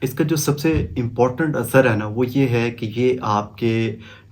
इसका जो सबसे इम्पोर्टेंट असर है ना, वो ये है कि ये आपके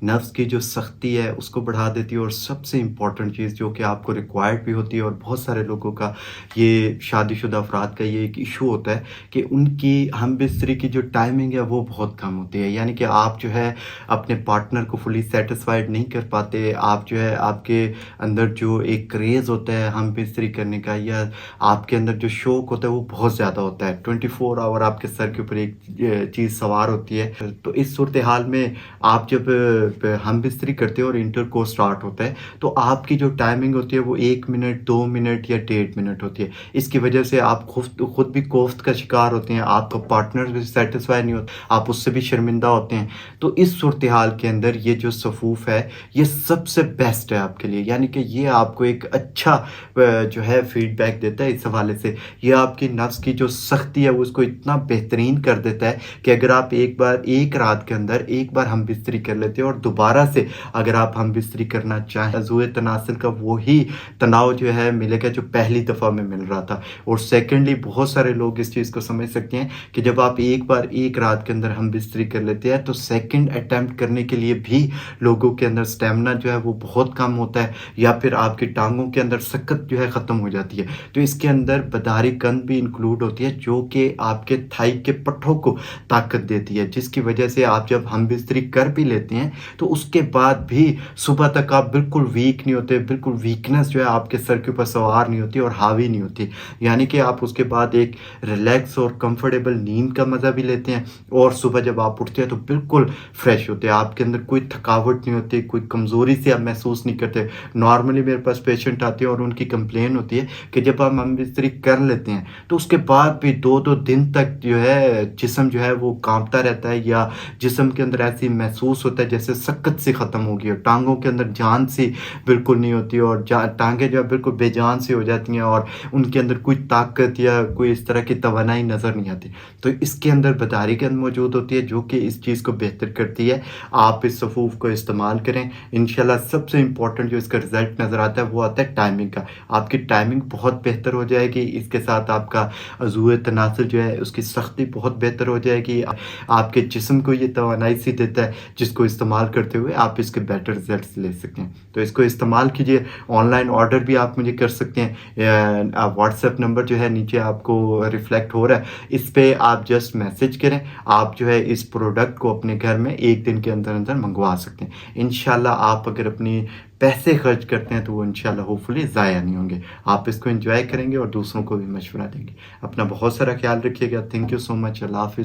नफ़्स की जो सख्ती है, उसको बढ़ा देती है और सबसे इम्पोर्टेंट चीज़ जो कि आपको रिक्वायर्ड भी होती है और बहुत सारे लोगों का ये शादीशुदा अफ़राद का ये एक इश्यू होता है कि उनकी हम-बिस्तरी की जो टाइमिंग है, वो बहुत कम होती है। यानी कि आप जो है, अपने पार्टनर को फुली सैटिस्फाइड नहीं कर पाते। आप जो है, आपके अंदर जो एक क्रेज़ होता है हम-बिस्तरी करने का या आपके अंदर जो शौक होता है वो बहुत ज़्यादा होता है। 24 आवर आपके सर के ऊपर एक चीज़ सवार होती है। तो इस सूरत-ए-हाल में आप जब हम-बिस्तरी करते हो और इंटरकोर्स स्टार्ट होता है, तो आपकी जो टाइमिंग होती है वो 1 मिनट, 2 मिनट या 1.5 मिनट होती है। इसकी वजह से आप खुद भी कोफ्त का शिकार होते हैं, आपका पार्टनर भी सैटिस्फाई नहीं होता, आप उससे भी शर्मिंदा होते हैं। तो इस सूरत-ए-हाल के अंदर ये जो सफूफ है, ये सबसे बेस्ट है आपके लिए। यानी कि ये आपको एक अच्छा जो है फीडबैक देता है इस हवाले से। ये आपकी नफ्स की जो सख्ती है वो उसको इतना बेहतरीन कर देता है कि अगर आप एक बार एक रात के अंदर एक बार हम बिस्तरी कर लेते हो और दोबारा से अगर आप हम बिस्तरी करना चाहें, ज़ुए तनासुल का वही तनाव जो है मिलेगा जो पहली दफ़ा में मिल रहा था। और सेकेंडली बहुत सारे लोग इस चीज़ को समझ सकते हैं कि जब आप एक बार एक रात के अंदर हम बिस्तरी कर लेते हैं तो सेकंड अटेम्प्ट करने के लिए भी लोगों के अंदर स्टैमिना जो है वो बहुत कम होता है या फिर आपकी टाँगों के अंदर सकत जो है ख़त्म हो जाती है। तो इसके अंदर बदारी कंद भी इंक्लूड होती है जो कि आपके थाई के पट्ठों को ताकत देती है, जिसकी वजह से आप जब हम बिस्तरी कर भी लेते हैं तो उसके बाद भी सुबह तक आप बिल्कुल वीक नहीं होते, बिल्कुल वीकनेस जो है आपके सर के ऊपर सवार नहीं होती और हावी नहीं होती। यानी कि आप उसके बाद एक रिलैक्स और कंफर्टेबल नींद का मज़ा भी लेते हैं और सुबह जब आप उठते हैं तो बिल्कुल फ्रेश होते हैं। आपके अंदर कोई थकावट नहीं होती, कोई कमज़ोरी सी आप महसूस नहीं करते। नॉर्मली मेरे पास पेशेंट आते हैं और उनकी कंप्लेन होती है कि जब हम बिस्तरी कर लेते हैं तो उसके बाद भी 2-2 दिन तक जो है जिस्म जो है वो काँपता रहता है या जिस्म के अंदर ऐसी महसूस होता है जैसे सकत सी ख़त्म हो गई हो। टाँगों के अंदर जान सी बिल्कुल नहीं होती और टाँगें जो है बिल्कुल बेजान सी हो जाती हैं और उनके अंदर कोई ताकत या कोई इस तरह की तवानाई नज़र नहीं आती। तो इसके अंदर बदारी कंद मौजूद होती है जो कि इस चीज़ को बेहतर करती है। आप इस सफूफ को इस्तेमाल करें। इंशाल्लाह सबसे इम्पोर्टेंट जो इसका रिज़ल्ट नज़र आता है वो आता है टाइमिंग का। आपकी टाइमिंग बहुत बेहतर हो जाएगी। इसके साथ आपका ज़ुए तनासुल जो है उसकी सख्ती बहुत बेहतर हो जाएगी। आपके जिस्म को ये तवानाई सी देता है जिसको इस्तेमाल करते हुए आप इसके बेटर रिज़ल्ट्स ले सकते हैं। तो इसको इस्तेमाल कीजिए। ऑनलाइन ऑर्डर भी आप मुझे कर सकते हैं। व्हाट्सएप नंबर जो है नीचे आपको रिफ्लेक्ट हो रहा है, इस पे आप जस्ट मैसेज करें। आप जो है इस प्रोडक्ट को अपने घर में 1 दिन के अंदर-अंदर मँगवा सकते हैं। इंशाल्लाह आप अगर अपनी पैसे खर्च करते हैं तो वो इंशाल्लाह होपफुली ज़ाया नहीं होंगे। आप इसको एन्जॉय करेंगे और दूसरों को भी मशवरा देंगे। अपना बहुत सारा ख़्याल रखिएगा। Thank you so much. अल्लाह हाफ़िज़।